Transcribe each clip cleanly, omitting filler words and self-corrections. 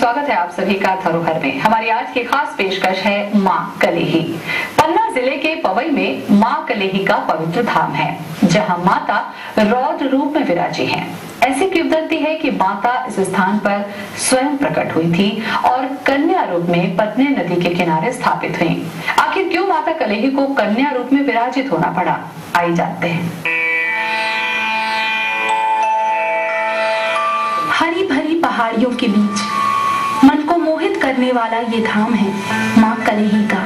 स्वागत है आप सभी का धरोहर में। हमारी आज की खास पेशकश है मां कलेही। पन्ना जिले के पवई में मां कलेही का पवित्र धाम है, जहां माता रौद्र रूप में विराजी हैं। ऐसी किंवदंती है कि माता इस स्थान पर स्वयं प्रकट हुई थी और कन्या रूप में पटने नदी के किनारे स्थापित हुई। आखिर क्यों माता कलेही को कन्या रूप में विराजित होना पड़ा, आइए जानते हैं। हरी भरी पहाड़ियों के बीच मन को मोहित करने वाला ये धाम है मां कलेही का।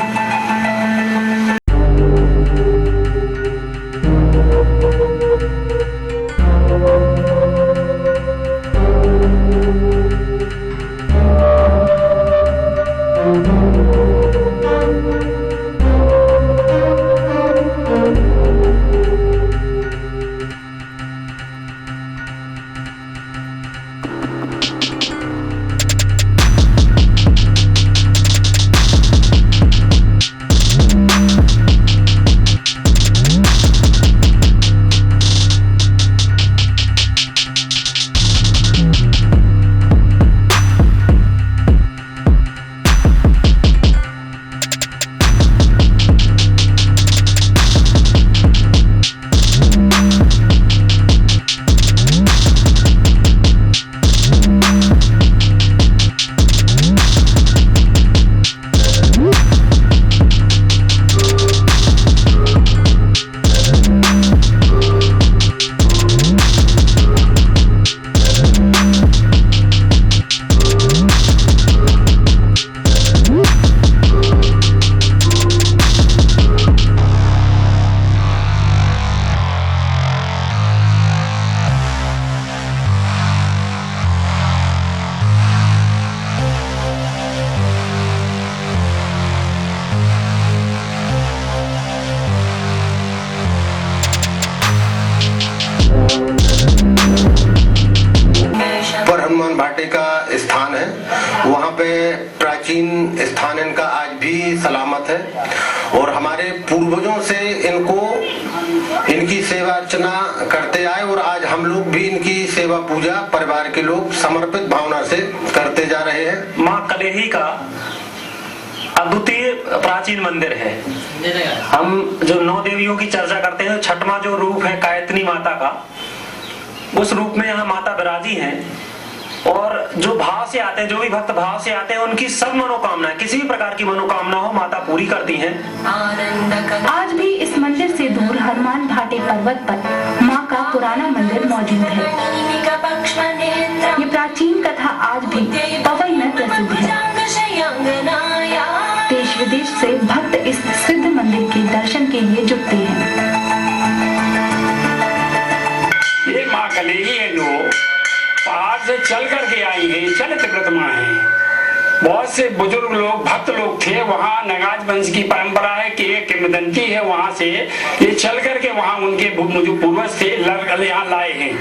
हनुमान भाटे का स्थान है, वहाँ पे प्राचीन स्थान इनका आज भी सलामत है और हमारे पूर्वजों से इनकी सेवा अर्चना करते आए और आज हम लोग भी इनकी सेवा पूजा परिवार के लोग समर्पित भावना से करते जा रहे हैं। मां कलेही का अद्वितीय प्राचीन मंदिर है। हम जो 9 देवियों की चर्चा करते हैं, छठवां जो रूप है कायतनी माता का, उस रूप में यहाँ माता विराजी हैं और जो भाव से आते हैं, जो भी भक्त भाव से आते हैं, उनकी सब मनोकामना, किसी भी प्रकार की मनोकामना हो, माता पूरी करती हैं। आज भी इस मंदिर से दूर हनुमान भाटे पर्वत पर मां का पुराना मंदिर मौजूद है। ये प्राचीन कथा आज भी पवई में प्रसिद्ध है। देश विदेश से भक्त इस सिद्ध मंदिर के दर्शन के लिए जुटते हैं। ये मां कलेही है जो पहाड़ से चल करके आई है, चलित प्रतिमा है। बहुत से बुजुर्ग लोग, भक्त लोग थे, वहाँ नगाज वंश की परंपरा है कि एक किंवदंती है, वहाँ से ये चल करके वहाँ उनके जो पूर्वज थे यहाँ लाए हैं।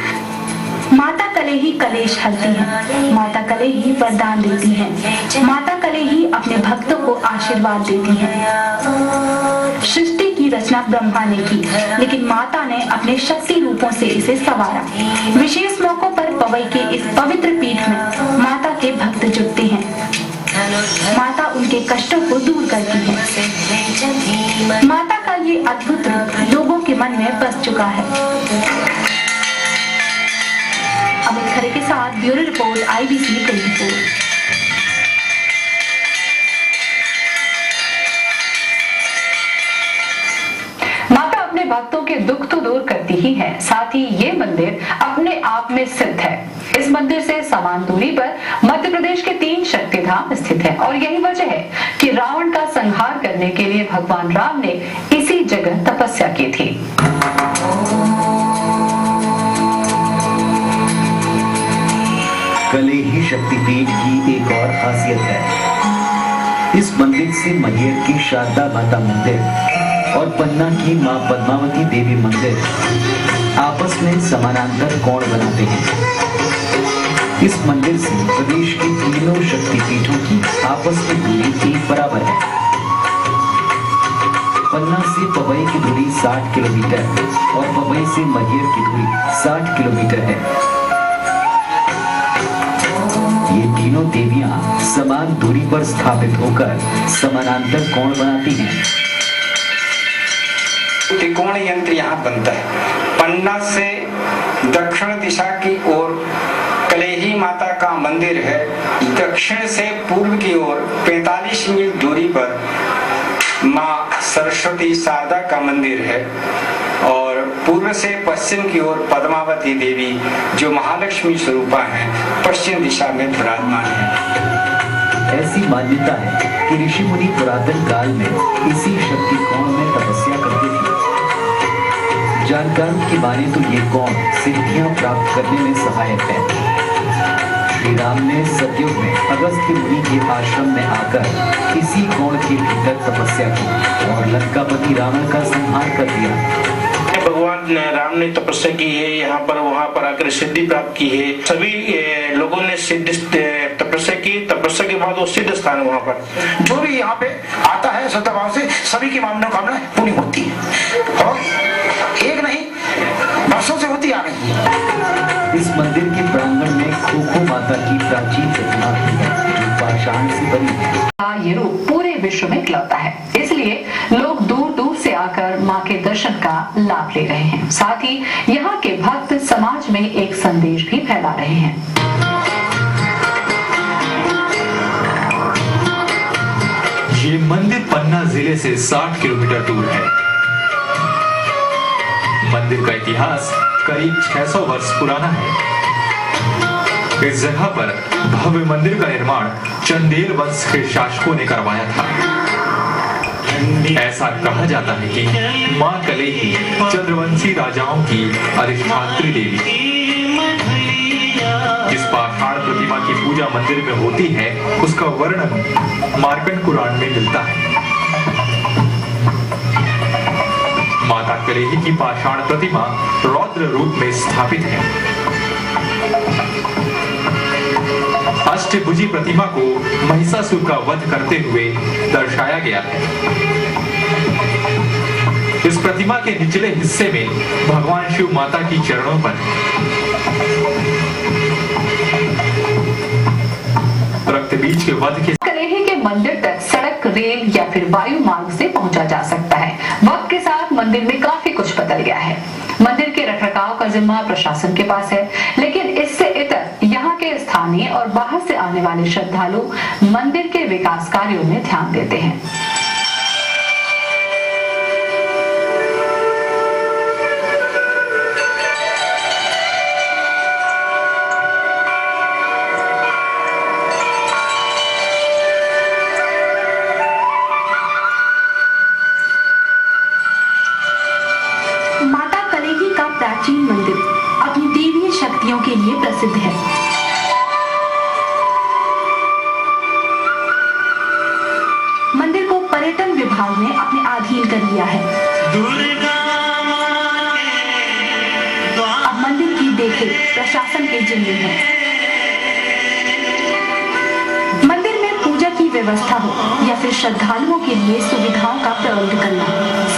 माता कलेही कलेश हरती है, माता कलेही वरदान देती है, माता कलेही अपने भक्तों को आशीर्वाद देती है। सृष्टि की रचना ब्रह्मा ने की, लेकिन माता ने अपने शक्ति रूपों से इसे संवारा। विशेष मौकों पर पवई के इस पवित्र पीठ में माता के भक्त जुटते हैं। माता उनके कष्टों को दूर करती है। माता का ये अद्भुत रूप लोगों के मन में बस चुका है। अमित खरे के साथ ब्यूरो रिपोर्ट IBC 24। माता अपने भक्तों के दुख तो दूर करती ही है, साथ ही ये मंदिर अपने आप में सिद्ध है। इस मंदिर से समान दूरी पर मध्य प्रदेश के 3 शक्ति धाम स्थित है और यही वजह है कि रावण का संहार करने के लिए भगवान राम ने इसी जगह तपस्या की थी। कलेही शक्तिपीठ की एक और खासियत है। इस मंदिर से मैहर की शारदा माता मंदिर और पन्ना की मां पद्मावती देवी मंदिर आपस में समानांतर कोण बनाते हैं। इस मंदिर से प्रदेश की तीनों शक्तिपीठों की आपस में दूरी एक बराबर है। पन्ना से पवई की दूरी 60 किलोमीटर और पवई से मैहर की दूरी 60 किलोमीटर है। ये तीनों देवियां समान दूरी पर स्थापित होकर समानांतर कोण बनाती हैं। त्रिकोण यंत्र यहाँ बनता है। पन्ना से दक्षिण दिशा की ओर कलेही माता का मंदिर है। दक्षिण से पूर्व की ओर 45 मील दूरी पर माँ सरस्वती शारदा का मंदिर है और पूर्व से पश्चिम की ओर पद्मावती देवी जो महालक्ष्मी स्वरूपा है पश्चिम दिशा में विराजमान है। ऐसी मान्यता है कि ऋषि मुनि पुरातन काल में इसी शक्ति कोण में तपस्या करते थे। जानकारों की माने तो ये कोण सिद्धियां प्राप्त करने में सहायक है। श्री राम ने सतयुग में अगस्त्य मुनि के आश्रम में आकर इसी कोण के भीतर तपस्या की और लंकापति रावण का संहार कर दिया। भगवान राम ने तपस्या की है, यहाँ पर वहाँ पर आकर सिद्धि प्राप्त की है। सभी लोगों ने तपस्या की, तपस्या के बाद वो सिद्ध स्थान है। वहाँ पर जो भी यहाँ पे आता है श्रद्धा भाव से सभी की मनोकामना पूरी होती है और एक नहीं वर्षों से होती आ रही। इस मंदिर के प्रांगण में खोखो माता की प्राचीन प्रतिमा है जो पाषाण से बनी है। ये रूप पूरे विश्व में इकलौता है, इसलिए लोग दूर दूर से आकर मां के दर्शन का लाभ ले रहे हैं। साथ ही यहाँ के भक्त समाज में एक संदेश भी फैला रहे हैं। ये मंदिर पन्ना जिले से 60 किलोमीटर दूर है। मंदिर का इतिहास करीब 600 वर्ष पुराना है। इस जगह पर भव्य मंदिर का निर्माण चंदेल वंश के शासकों ने करवाया था। ऐसा कहा जाता है कि मां कलेही चंद्रवंशी राजाओं की अधिष्ठात्री देवी। जिस पाषाण प्रतिमा की पूजा मंदिर में होती है उसका वर्णन मार्कंड पुराण में मिलता है। माता कलेही की पाषाण प्रतिमा रौद्र रूप में स्थापित है। अष्टभुजी प्रतिमा को महिषासुर का वध करते हुए दर्शाया गया है। इस प्रतिमा के निचले हिस्से में भगवान शिव माता की चरणों पर रक्त बीज के वध के कलेही के मंदिर तक सड़क, रेल या फिर वायु मार्ग से पहुंचा जा सकता है। वक्त के साथ मंदिर में काफी कुछ बदल गया है। मंदिर के रखरखाव का जिम्मा प्रशासन के पास है, लेकिन इससे इतर यहाँ के स्थानीय और बाहर से आने वाले श्रद्धालु मंदिर के विकास कार्यों में ध्यान देते हैं। प्राचीन मंदिर अपनी देवीय शक्तियों के लिए प्रसिद्ध है। मंदिर को पर्यटन विभाग ने अपने अधीन कर लिया है। अब मंदिर की देखरेख प्रशासन के जिम्मे है। मंदिर में पूजा की व्यवस्था हो या फिर श्रद्धालुओं के लिए सुविधाओं का प्रबंध करना,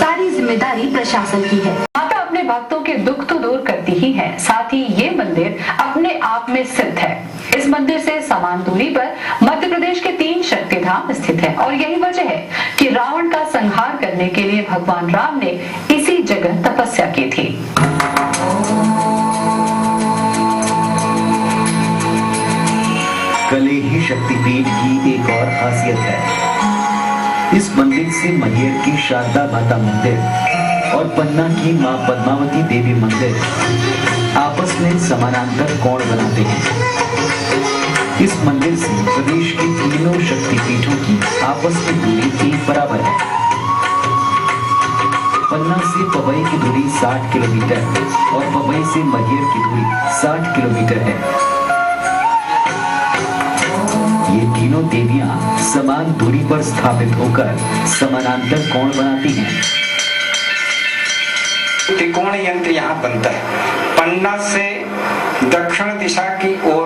सारी जिम्मेदारी प्रशासन की है। अपने भक्तों के दुख तो दूर करती ही है, साथ ही ये मंदिर अपने आप में सिद्ध है। इस मंदिर से समान दूरी पर मध्य प्रदेश के 3 शक्ति धाम स्थित है और यही वजह है कि रावण का संहार करने के लिए भगवान राम ने इसी जगह तपस्या की थी। कलेही शक्तिपीठ की एक और खासियत है। इस मंदिर से मैहर की शारदा माता मंदिर और पन्ना की मां पद्मावती देवी मंदिर आपस में समानांतर कोण बनाते हैं। इस मंदिर से प्रदेश की तीनों शक्तिपीठों की आपस में दूरी एक बराबर है। पन्ना से पवई की दूरी 60 किलोमीटर और पवई से मैहर की दूरी 60 किलोमीटर है। ये तीनों देवियां समान दूरी पर स्थापित होकर समानांतर कोण बनाती हैं। त्रिकोण यंत्र यहाँ बनता है। पन्ना से दक्षिण दिशा की ओर